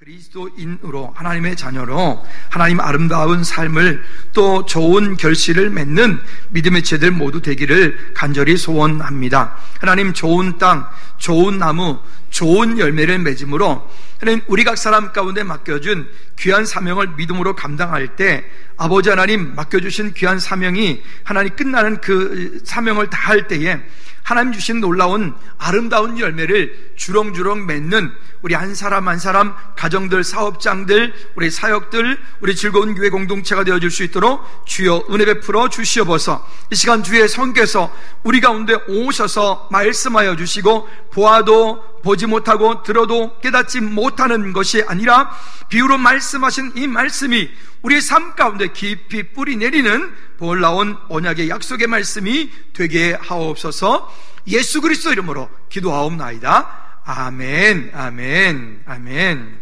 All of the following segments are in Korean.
그리스도인으로 하나님의 자녀로 하나님 아름다운 삶을 또 좋은 결실을 맺는 믿음의 지체들 모두 되기를 간절히 소원합니다. 하나님 좋은 땅, 좋은 나무, 좋은 열매를 맺음으로 하나님 우리 각 사람 가운데 맡겨준 귀한 사명을 믿음으로 감당할 때 아버지 하나님 맡겨주신 귀한 사명이 하나님 끝나는 그 사명을 다할 때에 하나님 주신 놀라운 아름다운 열매를 주렁주렁 맺는 우리 한 사람 한 사람, 가정들, 사업장들, 우리 사역들, 우리 즐거운 교회 공동체가 되어줄 수 있도록 주여 은혜 베풀어 주시옵소서. 이 시간 주의 성께서 우리 가운데 오셔서 말씀하여 주시고 보아도 보지 못하고 들어도 깨닫지 못하는 것이 아니라 비유로 말씀하신 이 말씀이 우리의 삶 가운데 깊이 뿌리 내리는 놀라운 언약의 약속의 말씀이 되게 하옵소서. 예수 그리스도 이름으로 기도하옵나이다. 아멘, 아멘, 아멘.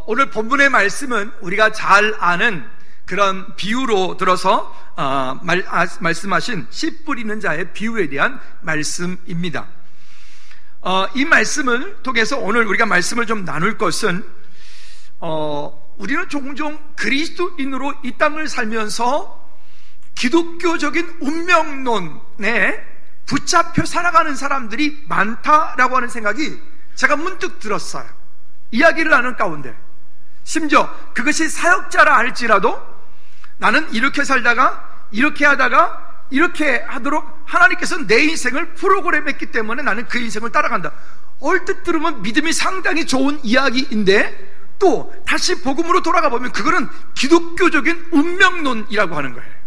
오늘 본문의 말씀은 우리가 잘 아는 그런 비유로 들어서 말씀하신 씨 뿌리는 자의 비유에 대한 말씀입니다. 이 말씀을 통해서 오늘 우리가 말씀을 좀 나눌 것은 우리는 종종 그리스도인으로 이 땅을 살면서 기독교적인 운명론에 붙잡혀 살아가는 사람들이 많다라고 하는 생각이 제가 문득 들었어요. 이야기를 하는 가운데 심지어 그것이 사역자라 할지라도 나는 이렇게 살다가 이렇게 하다가 이렇게 하도록 하나님께서 내 인생을 프로그램했기 때문에 나는 그 인생을 따라간다. 얼뜻 들으면 믿음이 상당히 좋은 이야기인데 또 다시 복음으로 돌아가 보면 그거는 기독교적인 운명론이라고 하는 거예요.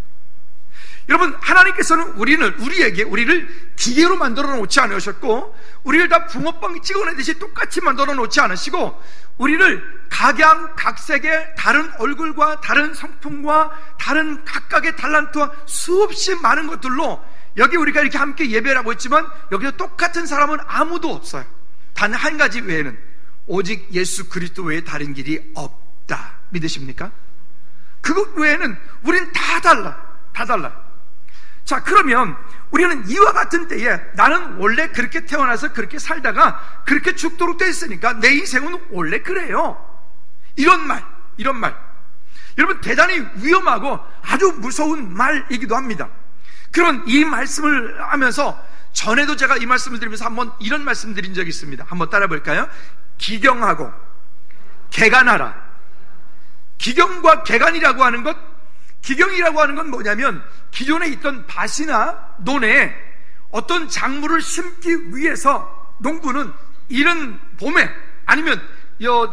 여러분, 하나님께서는 우리를 기계로 만들어 놓지 않으셨고 우리를 다 붕어빵 찍어내듯이 똑같이 만들어 놓지 않으시고 우리를 각양각색의 다른 얼굴과 다른 성품과 다른 각각의 달란트와 수없이 많은 것들로 여기 우리가 이렇게 함께 예배를 하고 있지만 여기서 똑같은 사람은 아무도 없어요. 단 한 가지 외에는 오직 예수 그리스도 외에 다른 길이 없다. 믿으십니까? 그것 외에는 우린 다 달라. 자, 그러면 우리는 이와 같은 때에 나는 원래 그렇게 태어나서 그렇게 살다가 그렇게 죽도록 돼 있으니까 내 인생은 원래 그래요. 이런 말 여러분 대단히 위험하고 아주 무서운 말이기도 합니다. 그런 이 말씀을 하면서 전에도 제가 이 말씀을 드리면서 한번 이런 말씀 드린 적이 있습니다. 한번 따라 볼까요? 기경하고 개간하라. 기경과 개간이라고 하는 것, 기경이라고 하는 건 뭐냐면 기존에 있던 밭이나 논에 어떤 작물을 심기 위해서 농부는 이른 봄에 아니면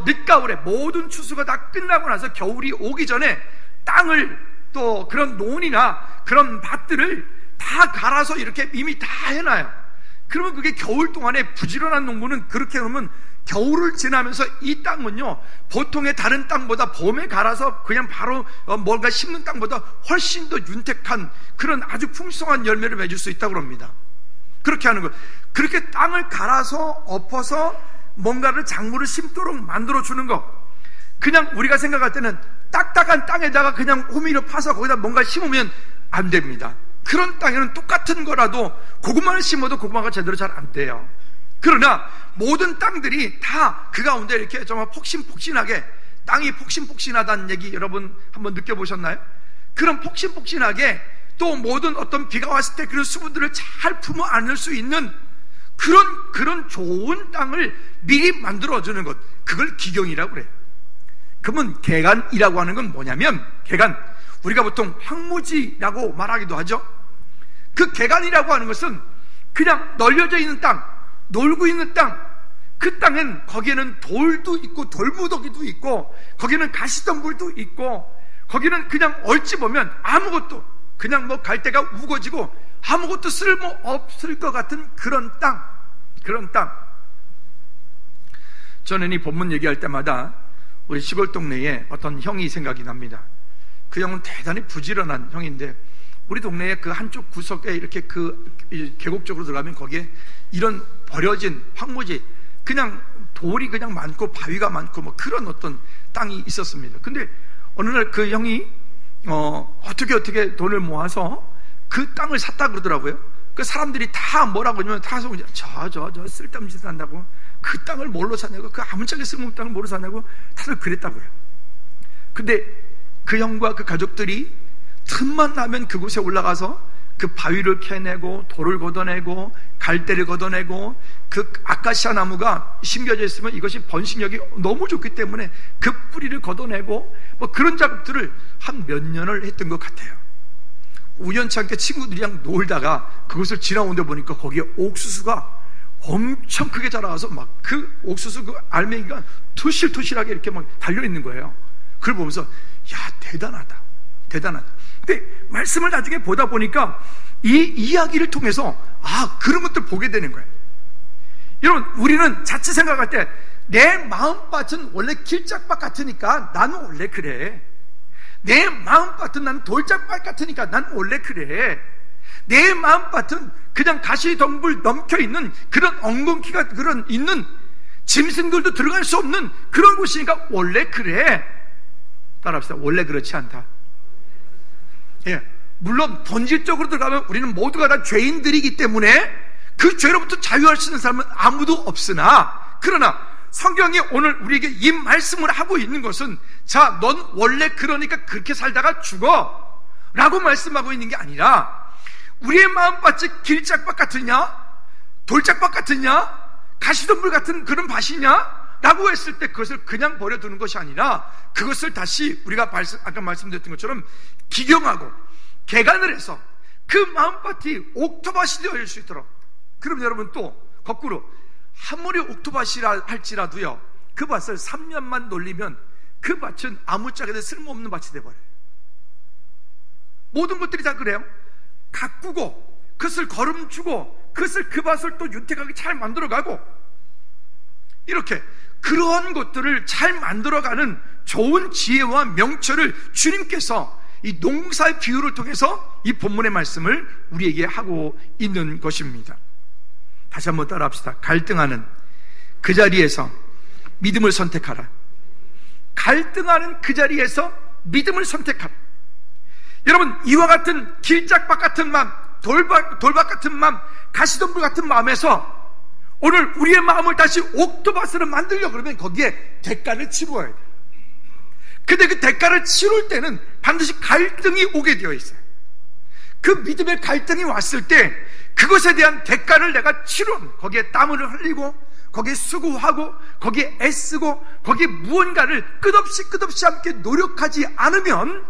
늦가을에 모든 추수가 다 끝나고 나서 겨울이 오기 전에 땅을 또 그런 논이나 그런 밭들을 다 갈아서 이렇게 이미 다 해놔요. 그러면 그게 겨울 동안에 부지런한 농부는 그렇게 하면 겨울을 지나면서 이 땅은요 보통의 다른 땅보다 봄에 갈아서 그냥 바로 뭔가 심는 땅보다 훨씬 더 윤택한 그런 아주 풍성한 열매를 맺을 수 있다고 합니다. 그렇게 하는 거, 그렇게 땅을 갈아서 엎어서 뭔가를 작물을 심도록 만들어 주는 거. 그냥 우리가 생각할 때는 딱딱한 땅에다가 그냥 호미를 파서 거기다 뭔가 심으면 안 됩니다. 그런 땅에는 똑같은 거라도 고구마를 심어도 고구마가 제대로 잘 안 돼요. 그러나 모든 땅들이 다 그 가운데 이렇게 정말 폭신폭신하게, 땅이 폭신폭신하다는 얘기 여러분 한번 느껴보셨나요? 그런 폭신폭신하게 또 모든 어떤 비가 왔을 때 그런 수분들을 잘 품어 안을 수 있는 그런 좋은 땅을 미리 만들어주는 것, 그걸 기경이라고 그래요. 그러면 개간이라고 하는 건 뭐냐면, 개간, 우리가 보통 황무지라고 말하기도 하죠. 그 개간이라고 하는 것은 그냥 널려져 있는 땅, 놀고 있는 땅, 그 땅엔 거기에는 돌도 있고 돌무더기도 있고 거기는 가시덤불도 있고 거기는 그냥 얼찌 보면 아무것도 그냥 뭐 갈대가 우거지고 아무것도 쓸모없을 것 같은 그런 땅. 저는 이 본문 얘기할 때마다 우리 시골 동네에 어떤 형이 생각이 납니다. 그 형은 대단히 부지런한 형인데 우리 동네에 그 한쪽 구석에 이렇게 그 계곡 쪽으로 들어가면 거기에 이런 버려진 황무지, 그냥 돌이 그냥 많고 바위가 많고 뭐 그런 어떤 땅이 있었습니다. 근데 어느 날 그 형이 어떻게 돈을 모아서 그 땅을 샀다 그러더라고요. 그 사람들이 다 뭐라고 하냐면 다 저 쓸데없는 짓을 한다고, 그 땅을 뭘로 사냐고, 그 아무짝에 쓸모없는 땅을 뭐로 사냐고 다들 그랬다고요. 근데 그 형과 그 가족들이 틈만 나면 그곳에 올라가서 그 바위를 캐내고 돌을 걷어내고 갈대를 걷어내고 그 아카시아 나무가 심겨져 있으면 이것이 번식력이 너무 좋기 때문에 그 뿌리를 걷어내고 뭐 그런 작업들을 한 몇 년을 했던 것 같아요. 우연치 않게 친구들이랑 놀다가 그곳을 지나오는데 보니까 거기에 옥수수가 엄청 크게 자라서 막 그 옥수수 그 알맹이가 토실토실하게 이렇게 막 달려있는 거예요. 그걸 보면서 야, 대단하다. 근데 말씀을 나중에 보다 보니까 이 이야기를 통해서 그런 것들 보게 되는 거예요. 여러분, 우리는 자칫 생각할 때 내 마음밭은 원래 길짝밭 같으니까 나는 원래 그래. 내 마음밭은 난 돌짝밭 같으니까 난 원래 그래. 내 마음밭은 그냥 가시덤불 넘겨있는 그런 엉겅퀴가 그런 있는 짐승들도 들어갈 수 없는 그런 곳이니까 원래 그래. 따라합시다. 원래 그렇지 않다. 예, 물론 본질적으로 들어가면 우리는 모두가 다 죄인들이기 때문에 그 죄로부터 자유할 수 있는 사람은 아무도 없으나, 그러나 성경이 오늘 우리에게 이 말씀을 하고 있는 것은, 자, 넌 원래 그러니까 그렇게 살다가 죽어 라고 말씀하고 있는 게 아니라, 우리의 마음밭이 길짝밭 같으냐, 돌짝밭 같으냐, 가시덤불 같은 그런 밭이냐 라고 했을 때 그것을 그냥 버려두는 것이 아니라, 그것을 다시 우리가 아까 말씀드렸던 것처럼 기경하고 개간을 해서 그 마음밭이 옥토밭이 되어질 수 있도록. 그럼 여러분, 또 거꾸로 아무리 옥토밭이라 할지라도요, 그 밭을 3년만 놀리면 그 밭은 아무짝에도 쓸모없는 밭이 돼버려요. 모든 것들이 다 그래요. 가꾸고 그것을 거름주고 그것을 그 밭을 또 윤택하게 잘 만들어가고, 이렇게 그러한 것들을 잘 만들어가는 좋은 지혜와 명철을 주님께서 이 농사의 비유를 통해서 이 본문의 말씀을 우리에게 하고 있는 것입니다. 다시 한번 따라합시다. 갈등하는 그 자리에서 믿음을 선택하라. 갈등하는 그 자리에서 믿음을 선택하라. 여러분, 이와 같은 길짝밭 같은 마음, 돌밭 같은 마음, 가시덤불 같은 마음에서 오늘 우리의 마음을 다시 옥토밭으로 만들려고 그러면 거기에 대가를 치루어야 돼요. 근데 그 대가를 치룰 때는 반드시 갈등이 오게 되어 있어요. 그 믿음의 갈등이 왔을 때 그것에 대한 대가를 내가 치루는, 거기에 땀을 흘리고 거기에 수고하고 거기에 애쓰고 거기에 무언가를 끝없이 함께 노력하지 않으면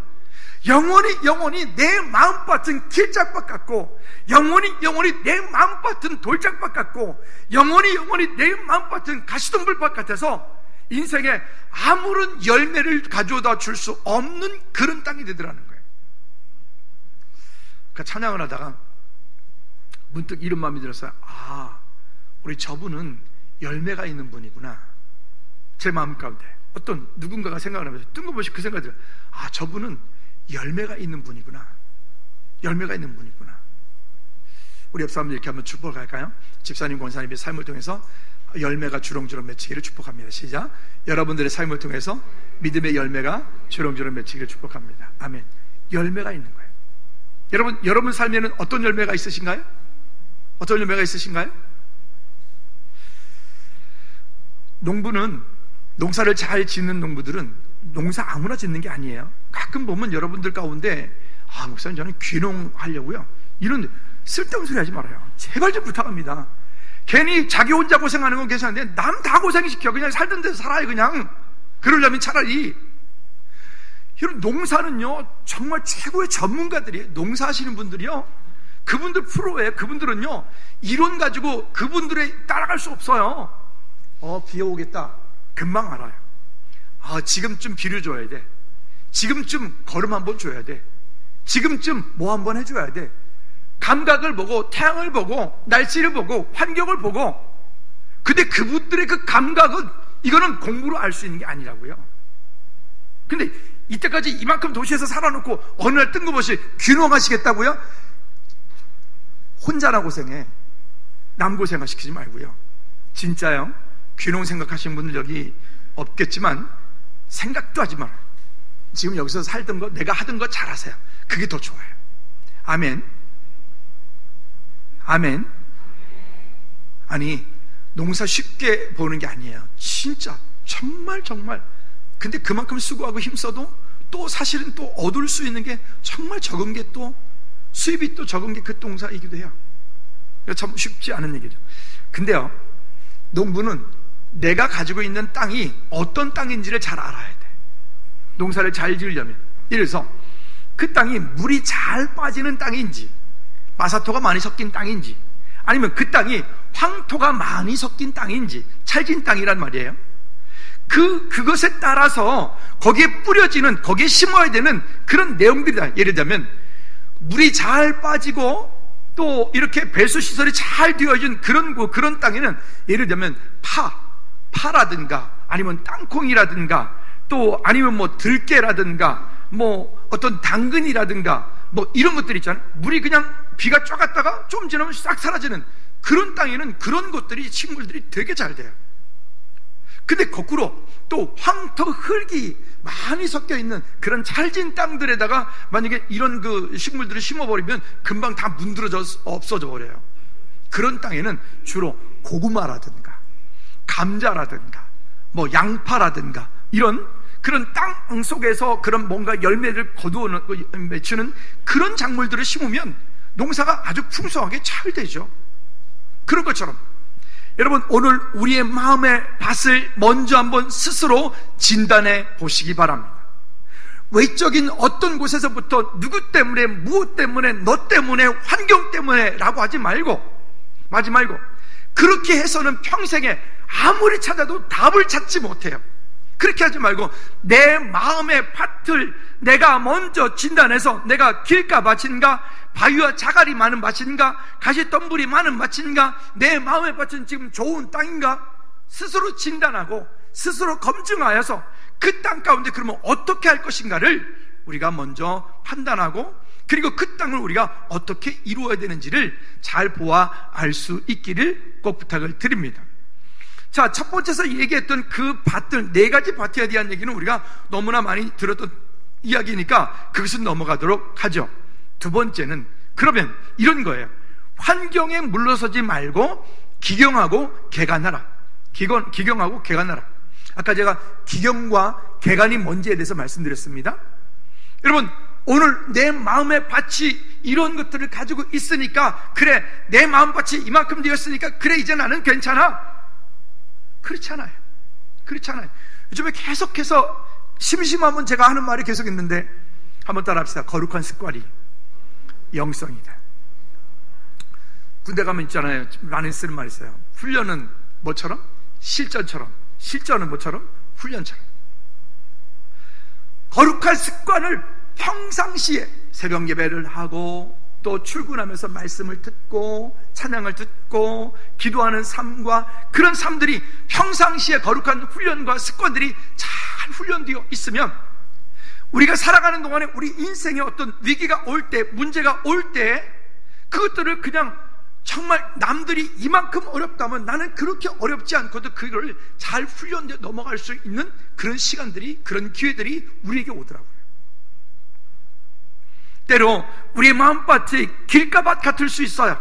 영원히 내 마음밭은 길짝밭 같고, 영원히 내 마음밭은 돌짝밭 같고, 영원히 내 마음밭은 가시덤불밭 같아서 인생에 아무런 열매를 가져다 줄 수 없는 그런 땅이 되더라는 거예요. 그러니까 찬양을 하다가 문득 이런 마음이 들었어요. 우리 저분은 열매가 있는 분이구나. 제 마음 가운데 어떤 누군가가 생각을 하면서 뜬금없이 그 생각이 들어요. 저분은 열매가 있는 분이구나. 열매가 있는 분이구나. 우리 옆 사람들 이렇게 한번 축복을 갈까요? 집사님, 권사님의 삶을 통해서 열매가 주렁주렁 맺히기를 축복합니다. 시작. 여러분들의 삶을 통해서 믿음의 열매가 주렁주렁 맺히기를 축복합니다. 아멘. 열매가 있는 거예요. 여러분 삶에는 어떤 열매가 있으신가요? 어떤 열매가 있으신가요? 농사를 잘 짓는 농부들은 농사 아무나 짓는 게 아니에요. 가끔 보면 여러분들 가운데 목사님, 저는 귀농하려고요, 이런 쓸데없는 소리 하지 말아요. 제발 좀 부탁합니다. 괜히 자기 혼자 고생하는 건 괜찮은데 남 다 고생시켜. 그냥 살던 데서 살아요. 그냥 그러려면 차라리. 여러분, 농사는요 정말 최고의 전문가들이에요. 농사하시는 분들이요, 그분들 프로예요. 그분들은요 이론 가지고 그분들에 따라갈 수 없어요. 비 오겠다 금방 알아요. 지금쯤 비를 줘야 돼. 지금쯤 걸음 한번 줘야 돼. 지금쯤 뭐 한번 해줘야 돼. 감각을 보고, 태양을 보고, 날씨를 보고, 환경을 보고. 근데 그분들의 그 감각은, 이거는 공부로 알 수 있는 게 아니라고요. 근데 이때까지 이만큼 도시에서 살아놓고 어느 날 뜬금없이 귀농하시겠다고요? 혼자나 고생해. 남 고생을 시키지 말고요. 진짜요. 귀농 생각하시는 분들 여기 없겠지만 생각도 하지 말아요. 지금 여기서 살던 거, 내가 하던 거 잘하세요. 그게 더 좋아요. 아멘. 아멘. 아니, 농사 쉽게 보는 게 아니에요. 진짜 정말 근데 그만큼 수고하고 힘써도 또 사실은 또 얻을 수 있는 게 정말 적은 게 또 수입이 또 적은 게 그 농사이기도 해요. 참 쉽지 않은 얘기죠. 근데요, 농부는 내가 가지고 있는 땅이 어떤 땅인지를 잘 알아야 돼. 농사를 잘 지으려면. 예를 들어서 그 땅이 물이 잘 빠지는 땅인지, 마사토가 많이 섞인 땅인지, 아니면 그 땅이 황토가 많이 섞인 땅인지, 찰진 땅이란 말이에요. 그것에 따라서 거기에 뿌려지는, 거기에 심어야 되는 그런 내용들이다. 예를 들면 물이 잘 빠지고 또 이렇게 배수 시설이 잘 되어진 그런 땅에는 예를 들면 파라든가 아니면 땅콩이라든가 또 아니면 뭐 들깨라든가 뭐 어떤 당근이라든가 뭐 이런 것들 있잖아요. 물이 그냥 비가 쫙 갔다가 좀 지나면 싹 사라지는 그런 땅에는 그런 것들이, 식물들이 되게 잘 돼요. 근데 거꾸로 또 황토, 흙이 많이 섞여 있는 그런 찰진 땅들에다가 만약에 이런 그 식물들을 심어버리면 금방 다 문드러져 없어져 버려요. 그런 땅에는 주로 고구마라든가 감자라든가 뭐 양파라든가 이런 그런 땅 속에서 그런 뭔가 열매를 거두어 맺히는 그런 작물들을 심으면 농사가 아주 풍성하게 잘 되죠. 그런 것처럼 여러분, 오늘 우리의 마음의 밭을 먼저 한번 스스로 진단해 보시기 바랍니다. 외적인 어떤 곳에서부터 누구 때문에, 무엇 때문에, 너 때문에, 환경 때문에 라고 하지 말고 그렇게 해서는 평생에 아무리 찾아도 답을 찾지 못해요. 그렇게 하지 말고 내 마음의 밭을 내가 먼저 진단해서 내가 길가밭인가, 바위와 자갈이 많은 밭인가, 가시덤불이 많은 밭인가, 내 마음의 밭은 지금 좋은 땅인가 스스로 진단하고 스스로 검증하여서 그 땅 가운데 그러면 어떻게 할 것인가를 우리가 먼저 판단하고, 그리고 그 땅을 우리가 어떻게 이루어야 되는지를 잘 보아 알 수 있기를 꼭 부탁을 드립니다. 자, 첫 번째서 얘기했던 그 밭들, 4가지 밭에 대한 얘기는 우리가 너무나 많이 들었던 이야기니까 그것은 넘어가도록 하죠. 두 번째는 그러면 이런 거예요. 환경에 물러서지 말고 기경하고 개간하라. 기경하고 개간하라. 아까 제가 기경과 개간이 뭔지에 대해서 말씀드렸습니다. 여러분, 오늘 내 마음의 밭이 이런 것들을 가지고 있으니까 그래, 내 마음 밭이 이만큼 되었으니까 그래, 이제 나는 괜찮아. 그렇지 않아요. 요즘에 계속해서 심심하면 제가 하는 말이 계속 있는데 한번 따라 합시다. 거룩한 습관이 영성이다. 군대 가면 있잖아요, 많이 쓰는 말이 있어요. 훈련은 뭐처럼? 실전처럼. 실전은 뭐처럼? 훈련처럼. 거룩한 습관을 평상시에 새벽 예배를 하고 또 출근하면서 말씀을 듣고 찬양을 듣고 기도하는 삶과 그런 삶들이 평상시에 거룩한 훈련과 습관들이 잘 훈련되어 있으면 우리가 살아가는 동안에 우리 인생에 어떤 위기가 올 때, 문제가 올 때 그것들을 그냥 정말 남들이 이만큼 어렵다면 나는 그렇게 어렵지 않고도 그걸 잘 훈련되어 넘어갈 수 있는 그런 시간들이, 그런 기회들이 우리에게 오더라고요. 때로 우리의 마음밭이 길가밭 같을 수 있어요.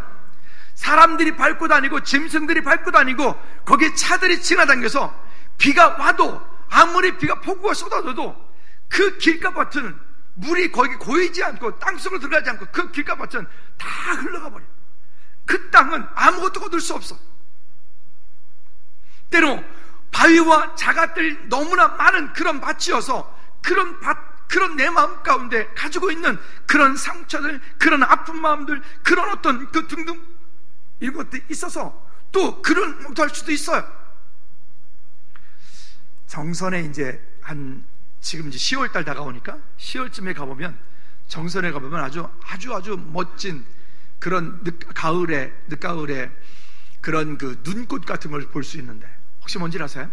사람들이 밟고 다니고 짐승들이 밟고 다니고 거기에 차들이 지나다녀서 비가 와도, 아무리 비가 폭우가 쏟아져도 그 길가밭은 물이 거기 고이지 않고 땅속으로 들어가지 않고 그 길가밭은 다 흘러가 버려요. 그 땅은 아무것도 거둘 수 없어. 때로 바위와 자갈들이 너무나 많은 그런 밭이어서 그런 밭, 그런 내 마음 가운데 가지고 있는 그런 상처들, 그런 아픈 마음들, 그런 어떤 그 등등 이런 것들이 있어서 또 그런 것도 할 수도 있어요. 정선에 이제 지금 이제 10월달 다가오니까 10월쯤에 가보면, 정선에 가보면 아주 멋진 그런 늦가을에 그런 그 눈꽃 같은 걸 볼 수 있는데, 혹시 뭔지 아세요?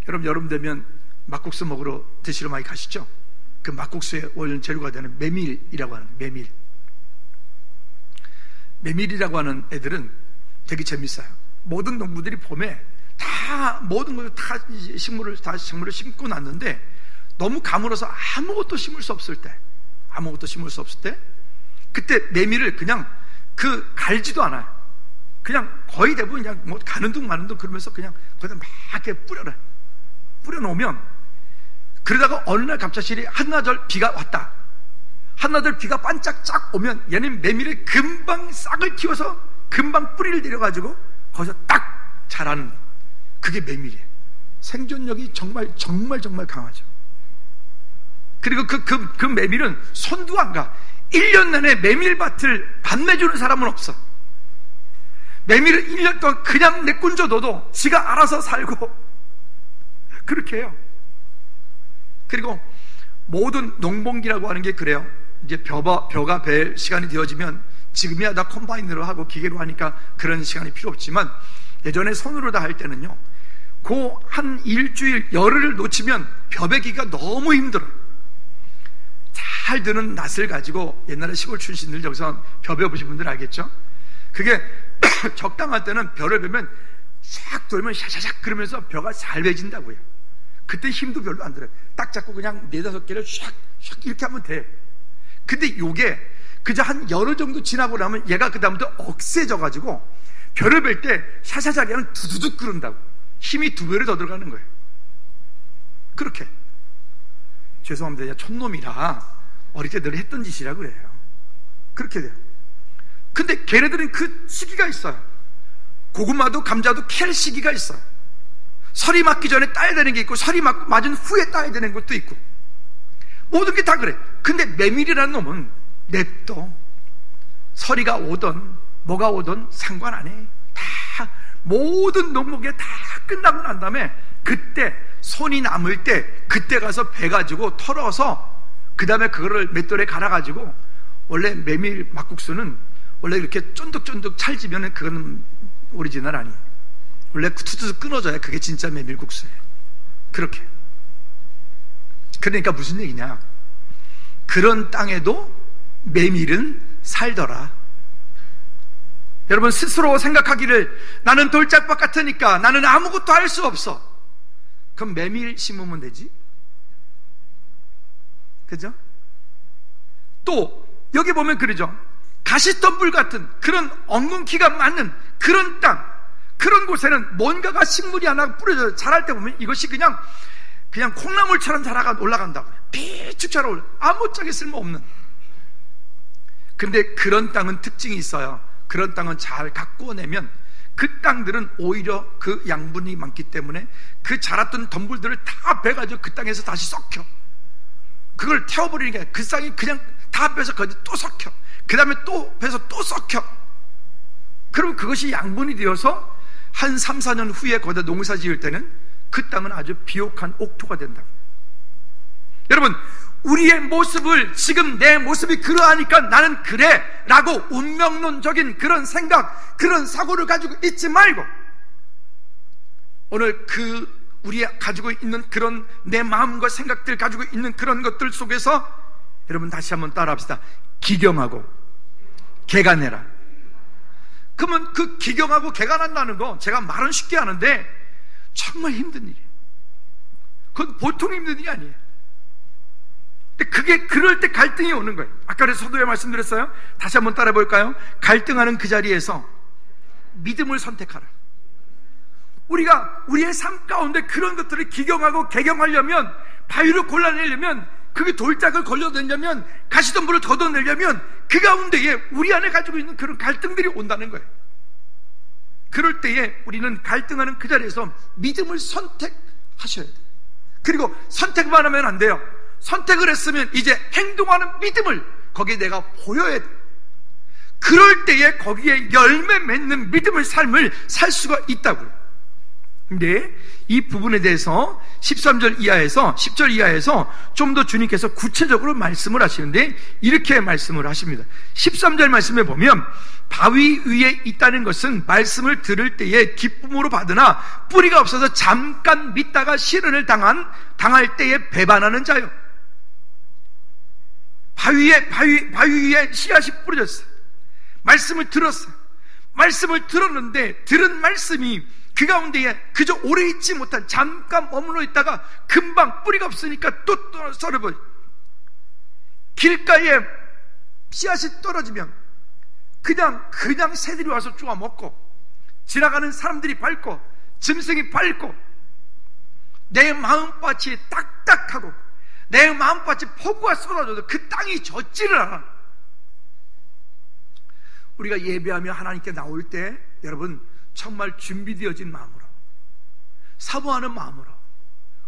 여러분 되면 막국수 먹으러 드시러 많이 가시죠? 그 막국수의 원래 재료가 되는 메밀이라고 하는 메밀이라고 하는 애들은 되게 재밌어요. 모든 농부들이 봄에 다 모든 걸 다 작물을 심고 났는데 너무 가물어서 아무것도 심을 수 없을 때 그때 메밀을 그냥 갈지도 않아요. 그냥 거의 대부분 그냥 뭐 가는 둥 마는 둥 그러면서 그냥 거기다 막 이렇게 뿌려놓으면, 그러다가 어느 날 갑자기 한나절 비가 왔다. 한나절 비가 반짝 쫙 오면 얘는 메밀에 금방 싹을 틔워서 금방 뿌리를 내려가지고 거기서 딱 자라는, 그게 메밀이에요. 생존력이 정말 강하죠. 그리고 그 메밀은 손도 안 가. 1년 내내 메밀밭을 반매주는 사람은 없어. 메밀을 1년 동안 그냥 내꾼져둬도 지가 알아서 살고 그렇게 해요. 그리고 모든 농번기라고 하는 게 그래요. 이제 벼가 벨 시간이 되어지면, 지금이야 다 컴바인으로 하고 기계로 하니까 그런 시간이 필요 없지만, 예전에 손으로 다 할 때는요, 그 한 일주일 열흘을 놓치면 벼베기가 너무 힘들어요. 잘 드는 낫을 가지고, 옛날에 시골 출신들 여기서 벼 베어보신 분들 알겠죠? 그게 적당할 때는 벼를 베면 싹 돌면 샤샤샥 그러면서 벼가 잘 베진다고요. 그때 힘도 별로 안 들어요. 딱 잡고 그냥 4-5개를 샥 이렇게 하면 돼. 근데 요게 그저 한 열흘 정도 지나고 나면 얘가 그 다음부터 억세져가지고 벼를 벨 때 샤샤샥 그냥 두두둑 끓는다고. 힘이 2배로 더 들어가는 거예요. 그렇게. 죄송합니다. 제가 촌놈이라 어릴 때 늘 했던 짓이라 그래요. 그렇게 돼요. 근데 걔네들은 그 시기가 있어요. 고구마도 감자도 캘 시기가 있어요. 설이 맞기 전에 따야 되는 게 있고, 설이 맞은 후에 따야 되는 것도 있고, 모든 게 다 그래. 근데 메밀이라는 놈은 냅둬. 설이가 오든 뭐가 오든 상관 안 해. 다 모든 농목에 다 끝나고 난 다음에 그때 손이 남을 때 그때 가서 배 가지고 털어서 그 다음에 그거를 맷돌에 갈아가지고, 원래 메밀 막국수는 원래 이렇게 쫀득쫀득 찰지면은 그거는 오리지널 아니에요. 원래 투투 끊어져야 그게 진짜 메밀국수예요. 그렇게. 그러니까 무슨 얘기냐, 그런 땅에도 메밀은 살더라. 여러분 스스로 생각하기를 나는 돌짝밭 같으니까 나는 아무것도 할 수 없어. 그럼 메밀 심으면 되지. 그죠? 또 여기 보면 그러죠. 가시덤불 같은 그런 엉겅퀴가 많은 그런 땅, 그런 곳에는 뭔가가 식물이 하나 뿌려져 자랄 때 보면 이것이 그냥 콩나물처럼 올라간다고요. 비축 자라 올라. 아무짝에 쓸모없는. 근데 그런 땅은 특징이 있어요. 그런 땅은 잘 가꾸어내면 그 땅들은 오히려 그 양분이 많기 때문에 그 자랐던 덤불들을 다 베가지고 그 땅에서 다시 썩혀. 그걸 태워버리는 게 아니라 그 땅이 그냥 다 빼서 거기 또 썩혀. 그 다음에 또 빼서 또 썩혀. 그럼 그것이 양분이 되어서 한 3-4년 후에 거기다 농사 지을 때는 그 땅은 아주 비옥한 옥토가 된다. 여러분, 우리의 모습을, 지금 내 모습이 그러하니까 나는 그래 라고 운명론적인 그런 생각, 그런 사고를 가지고 있지 말고, 오늘 우리가 가지고 있는 그런 내 마음과 생각들 가지고 있는 그런 것들 속에서 여러분 다시 한번 따라합시다. 기경하고 개간해라. 그러면 그 기경하고 개간한다는 거 제가 말은 쉽게 하는데 정말 힘든 일이에요. 그건 보통 힘든 일이 아니에요. 근데 그게 그럴 때 갈등이 오는 거예요. 아까 그래서 서두에 말씀드렸어요. 다시 한번 따라해 볼까요? 갈등하는 그 자리에서 믿음을 선택하라. 우리가 우리의 삶 가운데 그런 것들을 기경하고 개경하려면, 바위를 골라내려면, 그게 돌짝을 걸려내려면, 가시덤불을 걷어내려면 그 가운데에 우리 안에 가지고 있는 그런 갈등들이 온다는 거예요. 그럴 때에 우리는 갈등하는 그 자리에서 믿음을 선택하셔야 돼요. 그리고 선택만 하면 안 돼요. 선택을 했으면 이제 행동하는 믿음을 거기에 내가 보여야 돼. 그럴 때에 거기에 열매 맺는 믿음의 삶을 살 수가 있다고요. 근데 이 부분에 대해서 13절 이하에서 10절 이하에서 좀 더 주님께서 구체적으로 말씀을 하시는데 이렇게 말씀을 하십니다. 13절 말씀에 보면 바위 위에 있다는 것은 말씀을 들을 때에 기쁨으로 받으나 뿌리가 없어서 잠깐 믿다가 시련을 당할 때에 배반하는 자요. 바위 위에 씨앗이 뿌려졌어요. 말씀을 들었어요. 말씀을 들었는데 들은 말씀이 그 가운데에 그저 오래 있지 못한, 잠깐 머물러 있다가 금방 뿌리가 없으니까 또 썰어버려. 길가에 씨앗이 떨어지면 그냥 새들이 와서 쪼아 먹고, 지나가는 사람들이 밟고, 짐승이 밟고, 내 마음밭이 딱딱하고 내 마음밭이 폭우가 쏟아져도 그 땅이 젖지를 않아. 우리가 예배하며 하나님께 나올 때 여러분 정말 준비되어진 마음으로, 사모하는 마음으로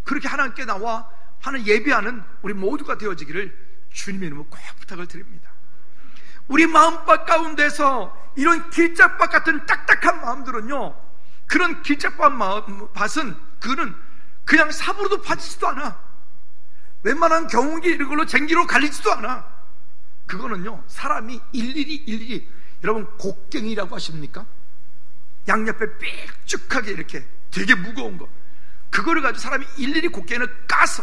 그렇게 하나님께 나와 하는 예배하는 우리 모두가 되어지기를 주님의 이름으로 꼭 부탁을 드립니다. 우리 마음밭 가운데서 이런 길짝밭 같은 딱딱한 마음들은요, 그런 길짝밭 밭은 그거는 그냥 삽으로도 파지지도 않아. 웬만한 경운기 이런 걸로 쟁기로 갈리지도 않아. 그거는요, 사람이 일일이 여러분 곡괭이라고 하십니까? 양옆에 삐쭉하게 이렇게 되게 무거운 거, 그거를 가지고 사람이 일일이 곡괭이를 까서,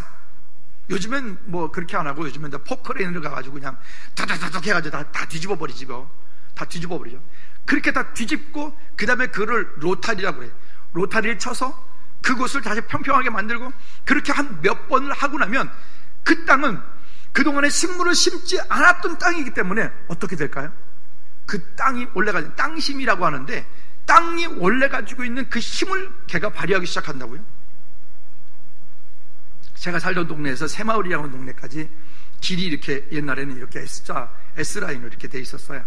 요즘엔 뭐 그렇게 안 하고 요즘엔 다 포크레인을 가가지고 그냥 다다다닥 해가지고 다 뒤집어 버리죠. 다 뒤집어 버리죠. 그렇게 다 뒤집고 그 다음에 그거를 로타리라고 그래요. 로타리를 쳐서 그곳을 다시 평평하게 만들고, 그렇게 한 몇 번을 하고 나면 그 땅은 그동안에 식물을 심지 않았던 땅이기 때문에 어떻게 될까요? 그 땅이 올라가는 땅심이라고 하는데, 땅이 원래 가지고 있는 그 힘을 걔가 발휘하기 시작한다고요. 제가 살던 동네에서 새마을이라는 동네까지 길이 이렇게 옛날에는 이렇게 S라인으로 이렇게 돼 있었어요.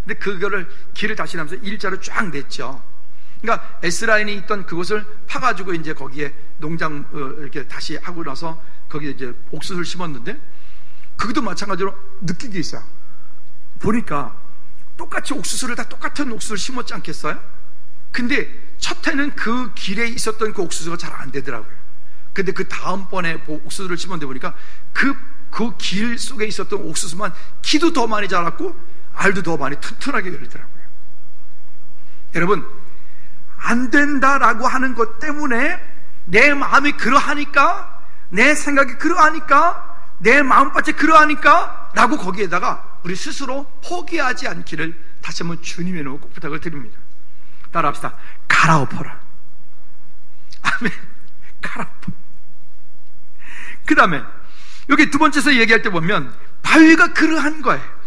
근데 그거를 길을 다시 나면서 일자로 쫙 냈죠. 그러니까 S라인이 있던 그곳을 파가지고 이제 거기에 농장 이렇게 다시 하고 나서 거기에 이제 옥수수를 심었는데, 그것도 마찬가지로 느낀 게 있어요. 보니까 똑같이 옥수수를 다 똑같은 옥수수를 심었지 않겠어요? 근데 첫 해는 그 길에 있었던 그 옥수수가 잘 안 되더라고요. 근데 그 다음번에 옥수수를 심었는데 보니까 그 길 속에 있었던 옥수수만 키도 더 많이 자랐고 알도 더 많이 튼튼하게 열리더라고요. 여러분, 안 된다라고 하는 것 때문에 내 마음이 그러하니까, 내 생각이 그러하니까, 내 마음밭이 그러하니까 라고 거기에다가 우리 스스로 포기하지 않기를 다시 한번 주님의 이름으로 꼭 부탁을 드립니다. 따라합시다. 갈아엎어라. 아멘. 갈아엎어. 그 다음에 여기 두 번째서 얘기할 때 보면 바위가 그러한 거예요.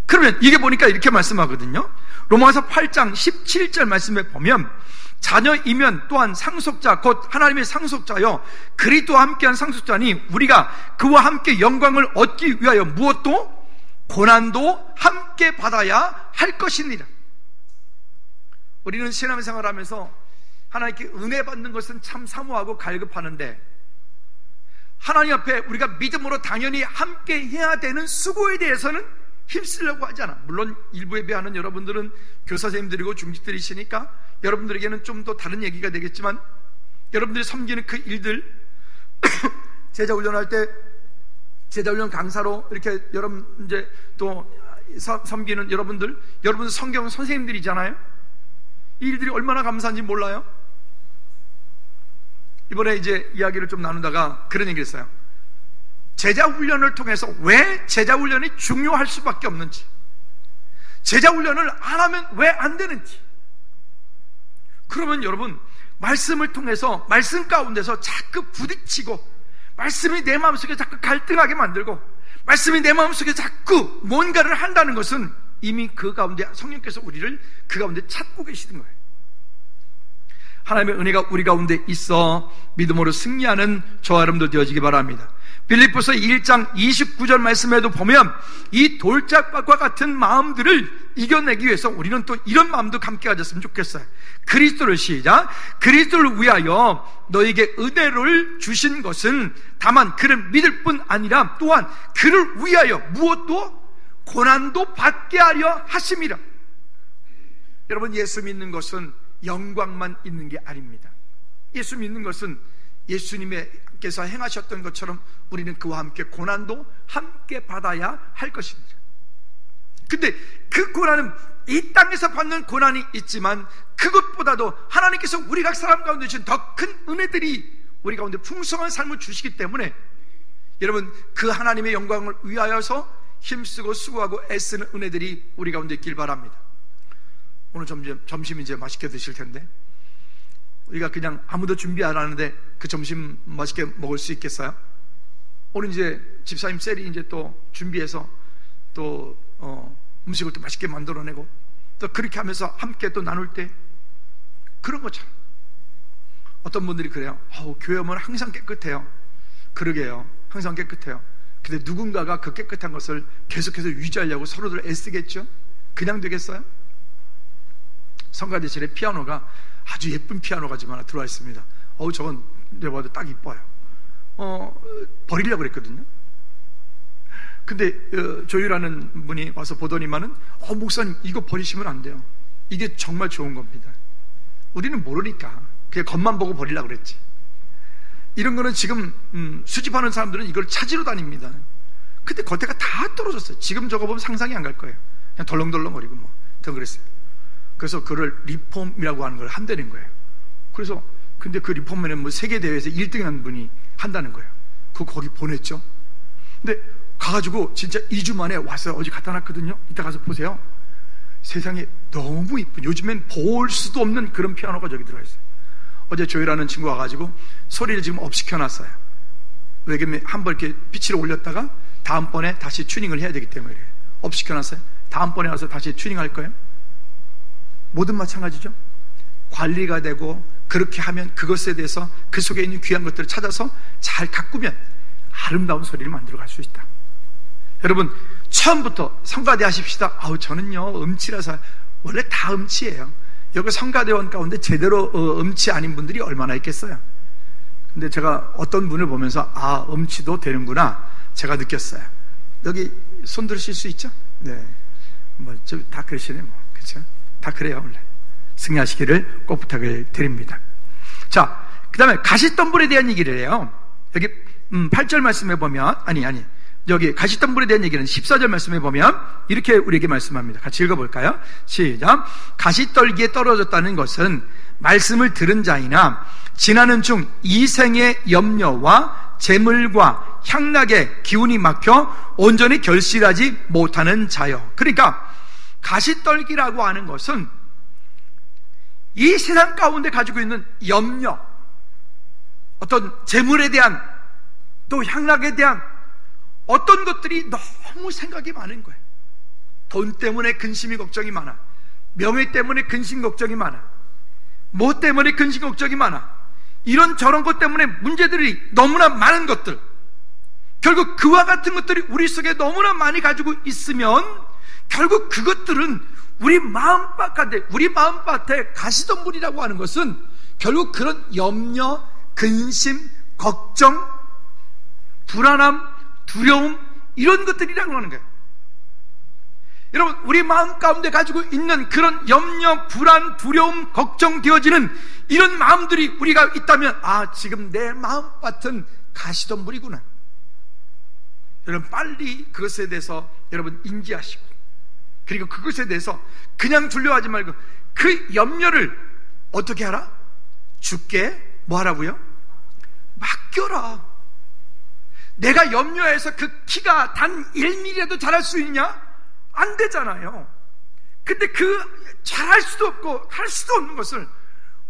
그러면 이게 보니까 이렇게 말씀하거든요. 로마서 8장 17절 말씀에 보면, 자녀이면 또한 상속자 곧 하나님의 상속자여 그리스도와 함께한 상속자니 우리가 그와 함께 영광을 얻기 위하여 무엇도 고난도 함께 받아야 할 것이니라. 우리는 신앙생활을 하면서 하나님께 은혜 받는 것은 참 사모하고 갈급하는데, 하나님 앞에 우리가 믿음으로 당연히 함께 해야 되는 수고에 대해서는 힘쓰려고 하지 않아. 물론 일부 예배하는 여러분들은 교사 선생님들이고 중직들이시니까 여러분들에게는 좀 더 다른 얘기가 되겠지만, 여러분들이 섬기는 그 일들 제자 훈련할 때 제자 훈련 강사로 이렇게 여러분 이제 또 섬기는 여러분들 성경 선생님들이잖아요. 이 일들이 얼마나 감사한지 몰라요? 이번에 이제 이야기를 좀 나누다가 그런 얘기를 했어요. 제자 훈련을 통해서 왜 제자 훈련이 중요할 수밖에 없는지, 제자 훈련을 안 하면 왜 안 되는지. 그러면 여러분, 말씀을 통해서 말씀 가운데서 자꾸 부딪히고, 말씀이 내 마음속에 자꾸 갈등하게 만들고, 말씀이 내 마음속에 자꾸 뭔가를 한다는 것은 이미 그 가운데 성령께서 우리를 그 가운데 찾고 계시는 거예요. 하나님의 은혜가 우리 가운데 있어 믿음으로 승리하는 저와 여러분들 되어지기 바랍니다. 빌립보서 1장 29절 말씀에도 보면 이 돌짝밭과 같은 마음들을 이겨내기 위해서 우리는 또 이런 마음도 함께 가졌으면 좋겠어요. 그리스도를 시작. 그리스도를 위하여 너에게 은혜를 주신 것은 다만 그를 믿을 뿐 아니라 또한 그를 위하여 무엇도 고난도 받게 하려 하심이라. 여러분, 예수 믿는 것은 영광만 있는 게 아닙니다. 예수 믿는 것은 예수님께서 행하셨던 것처럼 우리는 그와 함께 고난도 함께 받아야 할 것입니다. 근데 그 고난은 이 땅에서 받는 고난이 있지만 그것보다도 하나님께서 우리 각 사람 가운데 주신 더 큰 은혜들이 우리 가운데 풍성한 삶을 주시기 때문에 여러분, 그 하나님의 영광을 위하여서 힘쓰고 수고하고 애쓰는 은혜들이 우리 가운데 있길 바랍니다. 오늘 점심 이제 맛있게 드실 텐데, 우리가 그냥 아무도 준비 안 하는데 그 점심 맛있게 먹을 수 있겠어요? 오늘 이제 집사님 셀이 이제 또 준비해서 또 음식을 또 맛있게 만들어내고 또 그렇게 하면서 함께 또 나눌 때 그런 것처럼. 어떤 분들이 그래요. 교회 오면 항상 깨끗해요. 그러게요. 항상 깨끗해요. 근데 누군가가 그 깨끗한 것을 계속해서 유지하려고 서로들 애쓰겠죠? 그냥 되겠어요? 성가대실에 피아노가 아주 예쁜 피아노가 지금 하나 들어와 있습니다. 저건 내가 봐도 딱 이뻐요. 버리려고 그랬거든요. 근데 조율하는 분이 와서 보더니만은 목사님 이거 버리시면 안 돼요. 이게 정말 좋은 겁니다. 우리는 모르니까 그냥 겉만 보고 버리려고 그랬지. 이런 거는 지금 수집하는 사람들은 이걸 찾으러 다닙니다. 근데 겉에가 다 떨어졌어요. 지금 저거 보면 상상이 안 갈 거예요. 그냥 덜렁덜렁거리고 뭐 더 그랬어요. 그래서 그걸 리폼이라고 하는 걸 한다는 거예요. 그래서 근데 그 리폼에는 뭐 세계 대회에서 1등한 분이 한다는 거예요. 그거 거기 보냈죠. 근데 가가지고 진짜 2주 만에 왔어요. 어제 갖다 놨거든요. 이따 가서 보세요. 세상에 너무 이쁜, 요즘엔 볼 수도 없는 그런 피아노가 저기 들어가 있어요. 어제 조율하는 친구가 와가지고 소리를 지금 업 시켜놨어요. 왜냐면 한번 이렇게 피치를 올렸다가 다음번에 다시 튜닝을 해야 되기 때문에 업 시켜놨어요. 다음번에 와서 다시 튜닝할 거예요. 모든 마찬가지죠. 관리가 되고 그렇게 하면 그것에 대해서 그 속에 있는 귀한 것들을 찾아서 잘 가꾸면 아름다운 소리를 만들어 갈 수 있다. 여러분 처음부터 성가대 하십시다. 저는요 음치라서. 원래 다 음치예요. 여기 성가대원 가운데 제대로 음치 아닌 분들이 얼마나 있겠어요. 근데 제가 어떤 분을 보면서 음치도 되는구나 제가 느꼈어요. 여기 손 들으실 수 있죠? 네, 뭐 다 그러시네요. 뭐 그렇죠? 다 그래요. 원래 승리하시기를 꼭 부탁을 드립니다. 자, 그 다음에 가시덤불에 대한 얘기를 해요. 여기 8절 말씀해 보면 여기 가시덤불에 대한 얘기는 14절 말씀해 보면 이렇게 우리에게 말씀합니다. 같이 읽어볼까요? 시작. 가시떨기에 떨어졌다는 것은 말씀을 들은 자이나 지나는 중 이생의 염려와 재물과 향락의 기운이 막혀 온전히 결실하지 못하는 자요. 그러니까 가시떨기라고 하는 것은 이 세상 가운데 가지고 있는 염려, 어떤 재물에 대한 또 향락에 대한 어떤 것들이 너무 생각이 많은 거예요. 돈 때문에 근심이 걱정이 많아. 명예 때문에 근심 걱정이 많아. 뭐 때문에 근심 걱정이 많아. 이런 저런 것 때문에 문제들이 너무나 많은 것들, 결국 그와 같은 것들이 우리 속에 너무나 많이 가지고 있으면 결국 그것들은 우리 마음밭에 가시덤불이라고 하는 것은 결국 그런 염려, 근심, 걱정, 불안함, 두려움, 이런 것들이라고 하는 거예요. 여러분, 우리 마음 가운데 가지고 있는 그런 염려, 불안, 두려움, 걱정되어지는 이런 마음들이 우리가 있다면 지금 내 마음밭은 가시덤불이구나. 여러분 빨리 그것에 대해서 여러분 인지하시고, 그리고 그것에 대해서 그냥 둘려하지 말고 그 염려를 어떻게 하라? 주께 뭐 하라고요? 맡겨라. 내가 염려해서 그 키가 단 1mm라도 자랄 수 있냐? 안 되잖아요. 근데 잘할 수도 없고 할 수도 없는 것을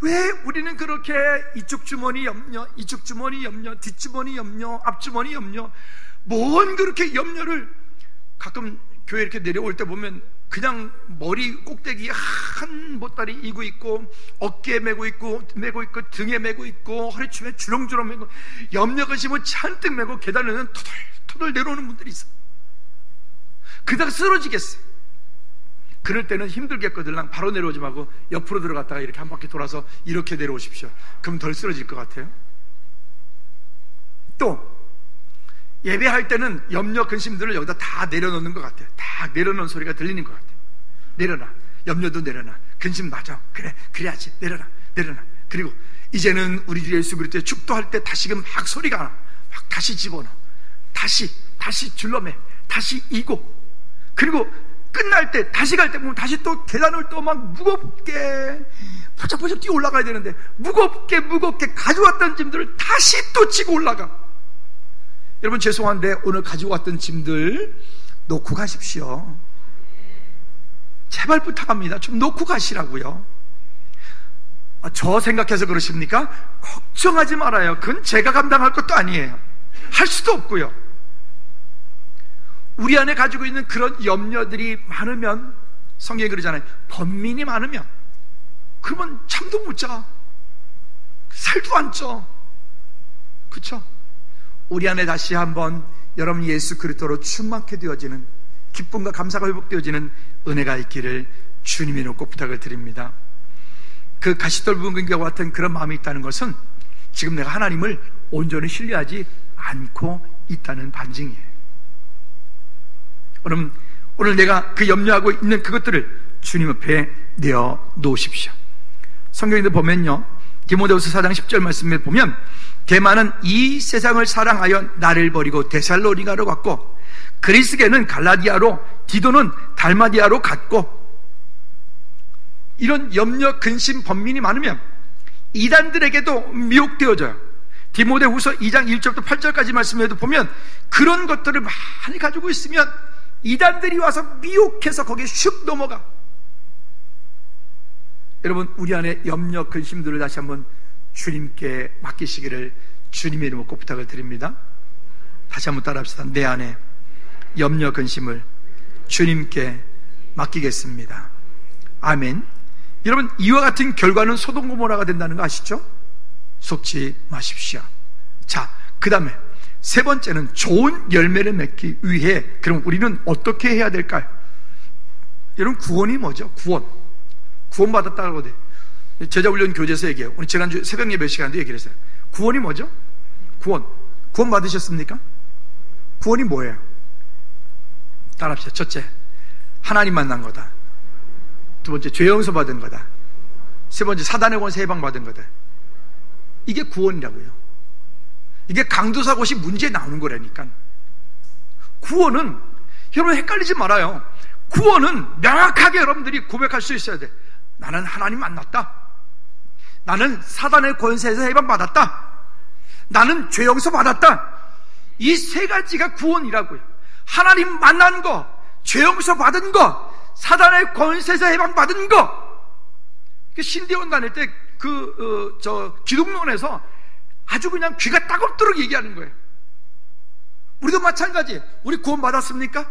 왜 우리는 그렇게 이쪽 주머니 염려, 이쪽 주머니 염려, 뒷주머니 염려, 앞주머니 염려, 뭔 그렇게 염려를, 가끔 교회 이렇게 내려올 때 보면 그냥 머리 꼭대기 한 보따리 이고 있고, 어깨에 메고 있고, 등에 메고 있고, 허리춤에 주렁주렁 메고, 염려 근심을 잔뜩 메고 계단에는 토덜토덜 내려오는 분들이 있어. 그러다가 쓰러지겠어. 그럴 때는 힘들겠거든. 바로 내려오지 말고 옆으로 들어갔다가 이렇게 한 바퀴 돌아서 이렇게 내려오십시오. 그럼 덜 쓰러질 것 같아요. 또 예배할 때는 염려 근심들을 여기다 다 내려놓는 것 같아요. 다 내려놓는 소리가 들리는 것 같아요. 내려놔. 염려도 내려놔. 근심 맞아. 그래야지. 내려놔. 그리고 이제는 우리 주 예수 그리스도의 축도할 때 다시금 막 소리가 나. 막 다시 집어넣어. 다시 줄러매. 다시 이고. 그리고 끝날 때, 다시 갈 때 보면 다시 또 계단을 또 막 무겁게 포착포착 뛰어 올라가야 되는데 무겁게 가져왔던 짐들을 다시 또 지고 올라가. 여러분 죄송한데 오늘 가지고 왔던 짐들 놓고 가십시오. 제발 부탁합니다. 좀 놓고 가시라고요. 저 생각해서 그러십니까? 걱정하지 말아요. 그건 제가 감당할 것도 아니에요. 할 수도 없고요. 우리 안에 가지고 있는 그런 염려들이 많으면, 성경에 그러잖아요. 번민이 많으면, 그러면 잠도 못 자. 살도 안 쪄. 그쵸? 우리 안에 다시 한번 여러분 예수 그리스도로 충만케 되어지는, 기쁨과 감사가 회복되어지는 은혜가 있기를 주님의 이름으로 꼭 부탁을 드립니다. 그 가시떨분과 같은 그런 마음이 있다는 것은 지금 내가 하나님을 온전히 신뢰하지 않고 있다는 반증이에요. 여러분, 오늘 내가 그 염려하고 있는 그것들을 주님 앞에 내어 놓으십시오. 성경에도 보면요, 디모데후서 4장 10절 말씀에 보면, 데마는 이 세상을 사랑하여 나를 버리고 데살로니가로 갔고, 그리스게는 갈라디아로, 디도는 달마디아로 갔고, 이런 염려, 근심, 번민이 많으면 이단들에게도 미혹되어져요. 디모데후서 2장 1절부터 8절까지 말씀에도 보면 그런 것들을 많이 가지고 있으면 이단들이 와서 미혹해서 거기에 슉 넘어가. 여러분, 우리 안에 염려, 근심들을 다시 한번 주님께 맡기시기를 주님의 이름으로 꼭 부탁을 드립니다. 다시 한번 따라합시다. 내 안에 염려, 근심을 주님께 맡기겠습니다. 아멘. 여러분, 이와 같은 결과는 소돔 고모라가 된다는 거 아시죠? 속지 마십시오. 자, 그 다음에 세 번째는 좋은 열매를 맺기 위해, 그럼 우리는 어떻게 해야 될까요? 여러분, 구원이 뭐죠? 구원받았다고 돼. 제자훈련 교재에서 얘기해요. 오늘 지난주 새벽 예배 시간에도 얘기를 했어요. 구원이 뭐죠? 구원 받으셨습니까? 구원이 뭐예요? 따라합시다. 첫째, 하나님 만난 거다. 두 번째, 죄 용서 받은 거다. 세 번째, 사단의 권세 해방 받은 거다. 이게 구원이라고요. 이게 강도사고시 문제에 나오는 거라니까. 구원은, 여러분 헷갈리지 말아요. 구원은 명확하게 여러분들이 고백할 수 있어야 돼. 나는 하나님 만났다. 나는 사단의 권세에서 해방받았다. 나는 죄 용서 받았다. 이 세 가지가 구원이라고요. 하나님 만난 거, 죄 용서 받은 거, 사단의 권세에서 해방받은 거. 신대원 다닐 때 기독론에서 아주 그냥 귀가 따갑도록 얘기하는 거예요. 우리도 마찬가지. 우리 구원 받았습니까?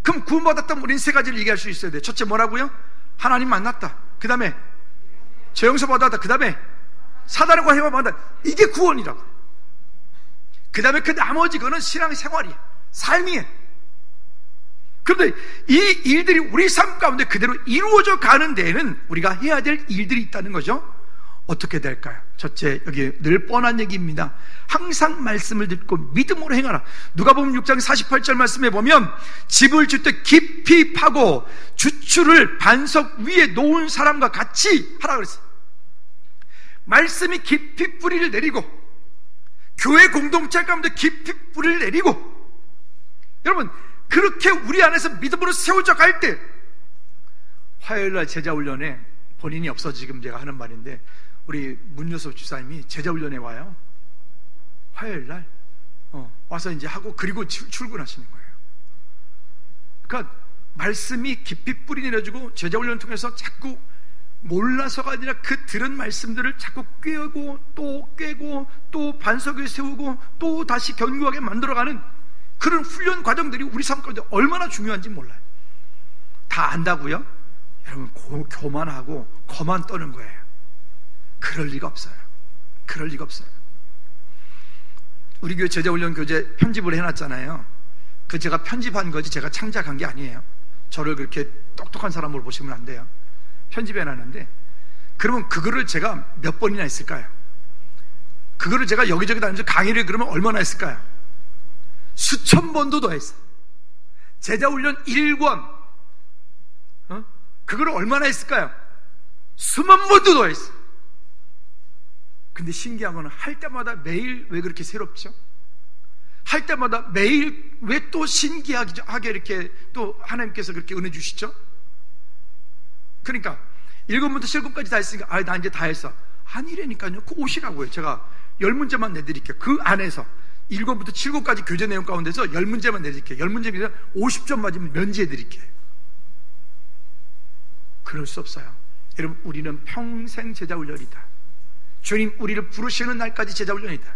그럼 구원 받았다면 우리는 세 가지를 얘기할 수 있어야 돼. 첫째 뭐라고요? 하나님 만났다. 그 다음에 죄 용서 받았다. 그 다음에 사단과 해방받았다. 이게 구원이라고. 그 다음에 그 나머지 거는 신앙생활이야. 삶이에요. 그런데 이 일들이 우리 삶 가운데 그대로 이루어져 가는 데에는 우리가 해야 될 일들이 있다는 거죠. 어떻게 될까요? 첫째, 여기 늘 뻔한 얘기입니다. 항상 말씀을 듣고 믿음으로 행하라. 누가복음 6장 48절 말씀에 보면 집을 주되 깊이 파고 주추를 반석 위에 놓은 사람과 같이 하라 그랬어요. 말씀이 깊이 뿌리를 내리고 교회 공동체 가운데 깊이 뿌리를 내리고, 여러분 그렇게 우리 안에서 믿음으로 세워져 갈 때, 화요일날 제자훈련에 본인이 없어 지금 제가 하는 말인데 우리 문유섭 집사님이 제자훈련에 와요. 화요일날 와서 이제 하고 그리고 출근하시는 거예요. 그러니까 말씀이 깊이 뿌리 내려주고 제자훈련을 통해서 자꾸 몰라서가 아니라 그 들은 말씀들을 자꾸 꿰고 또 반석 위에 세우고 또 다시 견고하게 만들어가는 그런 훈련 과정들이 우리 삶 가운데 얼마나 중요한지 몰라요. 다 안다고요? 여러분 교만하고 거만 떠는 거예요. 그럴 리가 없어요. 그럴 리가 없어요. 우리 교회 제자훈련 교재 편집을 해놨잖아요. 그 제가 편집한 거지 제가 창작한 게 아니에요. 저를 그렇게 똑똑한 사람으로 보시면 안 돼요. 편집해놨는데, 그러면 그거를 제가 몇 번이나 했을까요? 그거를 제가 여기저기 다니면서 강의를 그러면 얼마나 했을까요? 수천 번도 더 했어요. 제자훈련 1권 그거를 얼마나 했을까요? 수만 번도 더 했어요. 근데 신기한 거는 할 때마다 매일 왜 그렇게 새롭죠? 할 때마다 매일 왜 또 신기하게 이렇게 또 하나님께서 그렇게 은혜 주시죠? 그러니까 1권부터 7권까지 다 했으니까 나 이제 다 했어. 아니라니까요. 그 오시라고요. 제가 10문제만 내드릴게요. 그 안에서 1권부터 7권까지 교재 내용 가운데서 10문제만 내드릴게요. 10문제면 50점 맞으면 면제해드릴게요. 그럴 수 없어요. 여러분, 우리는 평생 제자훈련이다. 주님 우리를 부르시는 날까지 제자훈련이다.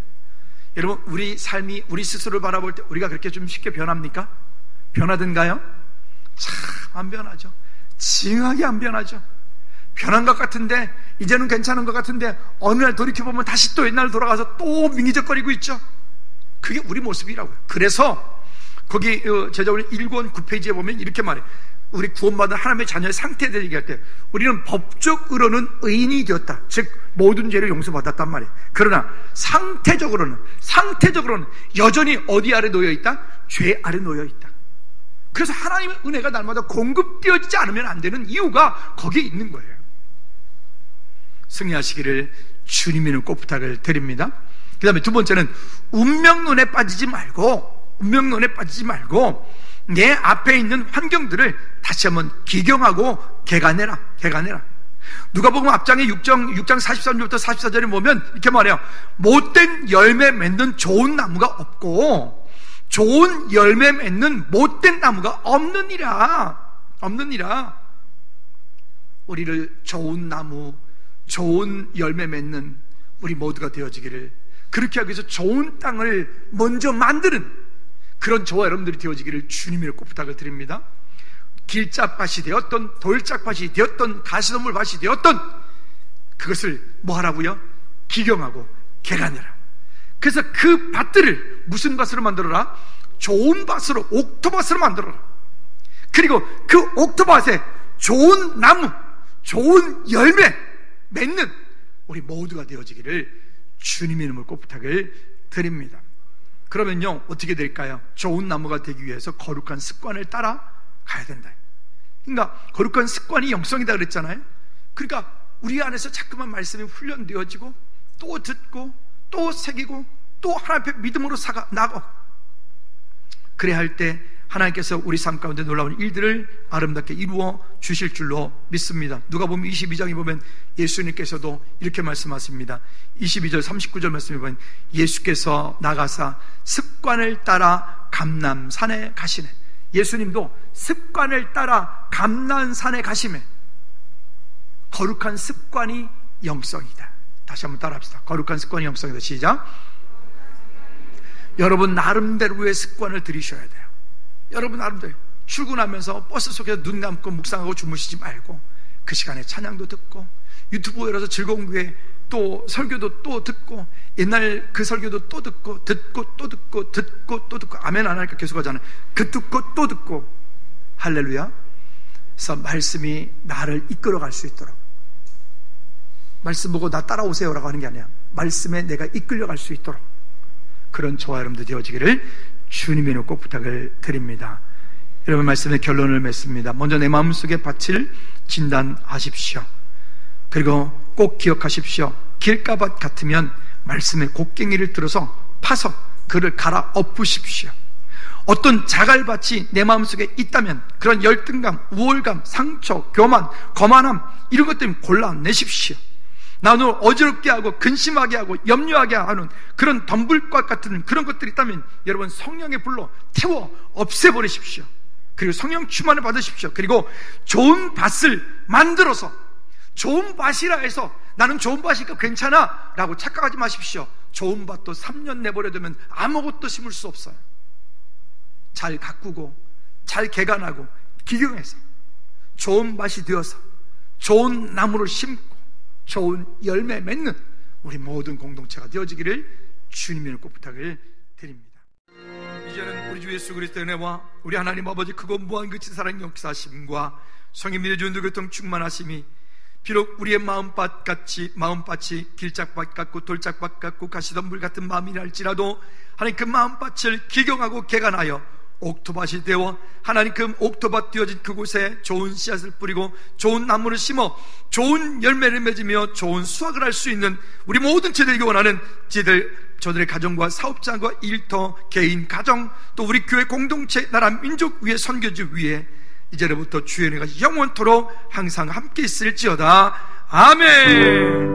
여러분, 우리 삶이 우리 스스로를 바라볼 때 우리가 그렇게 좀 쉽게 변합니까? 변하던가요? 참 안 변하죠. 징하게 안 변하죠. 변한 것 같은데, 이제는 괜찮은 것 같은데, 어느 날 돌이켜보면 다시 또 옛날로 돌아가서 또 민기적거리고 있죠. 그게 우리 모습이라고요. 그래서 거기 제자훈련 1권 9페이지에 보면 이렇게 말해요. 우리 구원받은 하나님의 자녀의 상태에 대해 얘기할 때, 우리는 법적으로는 의인이 되었다, 즉 모든 죄를 용서받았단 말이에요. 그러나 상태적으로는 여전히 어디 아래 놓여있다? 죄 아래 놓여있다. 그래서 하나님의 은혜가 날마다 공급되어지지 않으면 안 되는 이유가 거기에 있는 거예요. 승리하시기를 주님의 이름으로 꼭 부탁을 드립니다. 그 다음에 두 번째는 운명론에 빠지지 말고 내 앞에 있는 환경들을 다시 한번 기경하고 개간해라. 누가복음 앞장에 6장 43절부터 44절에 보면 이렇게 말해요. 못된 열매 맺는 좋은 나무가 없고 좋은 열매 맺는 못된 나무가 없느니라. 우리를 좋은 나무, 좋은 열매 맺는 우리 모두가 되어지기를, 그렇게 하기 위해서 좋은 땅을 먼저 만드는 그런 저와 여러분들이 되어지기를 주님으로 꼭 부탁을 드립니다. 길짝밭이 되었던, 돌짝밭이 되었던, 가시덤불밭이 되었던 그것을 뭐 하라고요? 기경하고 개간해라. 그래서 그 밭들을 무슨 밭으로 만들어라? 좋은 밭으로, 옥토밭으로 만들어라. 그리고 그 옥토밭에 좋은 나무, 좋은 열매 맺는 우리 모두가 되어지기를 주님의 이름으로 꼭 부탁을 드립니다. 그러면요, 어떻게 될까요? 좋은 나무가 되기 위해서 거룩한 습관을 따라 가야 된다. 그러니까 거룩한 습관이 영성이다 그랬잖아요. 그러니까 우리 안에서 자꾸만 말씀이 훈련되어지고 또 듣고 또 새기고 또 하나님 앞에 믿음으로 나가고, 그래야 할 때 하나님께서 우리 삶 가운데 놀라운 일들을 아름답게 이루어 주실 줄로 믿습니다. 누가복음 22장에 보면 예수님께서도 이렇게 말씀하십니다. 22절 39절 말씀에 보면 예수께서 나가사 습관을 따라 감람산에 가시네. 예수님도 습관을 따라 감람산에 가시매. 거룩한 습관이 영성이다. 다시 한번 따라합시다. 거룩한 습관이 영성이다. 시작. 여러분 나름대로의 습관을 들이셔야 돼요. 여러분 나름대로 출근하면서 버스 속에서 눈 감고 묵상하고 주무시지 말고 그 시간에 찬양도 듣고 유튜브 열어서 즐거운 교회 또 설교도 또 듣고 옛날 그 설교도 또 듣고 아멘 안 하니까 계속 하잖아요. 그 듣고 또 듣고 할렐루야. 그래서 말씀이 나를 이끌어갈 수 있도록, 말씀 보고 나 따라오세요 라고 하는 게 아니야. 말씀에 내가 이끌려갈 수 있도록 그런 저와 여러분들 되어지기를 주님의 이름으로 꼭 부탁을 드립니다. 여러분 말씀의 결론을 맺습니다. 먼저 내 마음속의 밭을 진단하십시오. 그리고 꼭 기억하십시오. 길가밭 같으면 말씀의 곡괭이를 들어서 파서 그를 갈아 엎으십시오. 어떤 자갈밭이 내 마음속에 있다면 그런 열등감, 우월감, 상처, 교만, 거만함 이런 것 때문에 골라내십시오. 나 오늘 어지럽게 하고 근심하게 하고 염려하게 하는 그런 덤불과 같은 그런 것들이 있다면 여러분 성령의 불로 태워 없애버리십시오. 그리고 성령 충만을 받으십시오. 그리고 좋은 밭을 만들어서, 좋은 밭이라 해서 나는 좋은 밭이니까 괜찮아 라고 착각하지 마십시오. 좋은 밭도 3년 내버려두면 아무것도 심을 수 없어요. 잘 가꾸고 잘 개간하고 기경해서 좋은 밭이 되어서 좋은 나무를 심고 좋은 열매 맺는 우리 모든 공동체가 되어지기를 주님의 꼭 부탁을 드립니다. 이제는 우리 주 예수 그리스도의 은혜와 우리 하나님 아버지 크고 무한 그치 사랑의 역사하심과 성령 믿어주는 교통 충만하심이 비록 우리의 마음밭이 길짝밭 같고 돌짝밭 같고 가시덤불 같은 마음이라 할지라도 하나님 그 마음밭을 기경하고 개간하여 옥토밭이 되어 하나님 그 옥토밭 되어진 그곳에 좋은 씨앗을 뿌리고 좋은 나무를 심어 좋은 열매를 맺으며 좋은 수확을 할 수 있는 우리 모든 제들에게 원하는 저들의 가정과 사업장과 일터, 개인, 가정 또 우리 교회 공동체, 나라, 민족 위에 선교지 위에 이제로부터 주의 은혜가 영원토록 항상 함께 있을지어다. 아멘.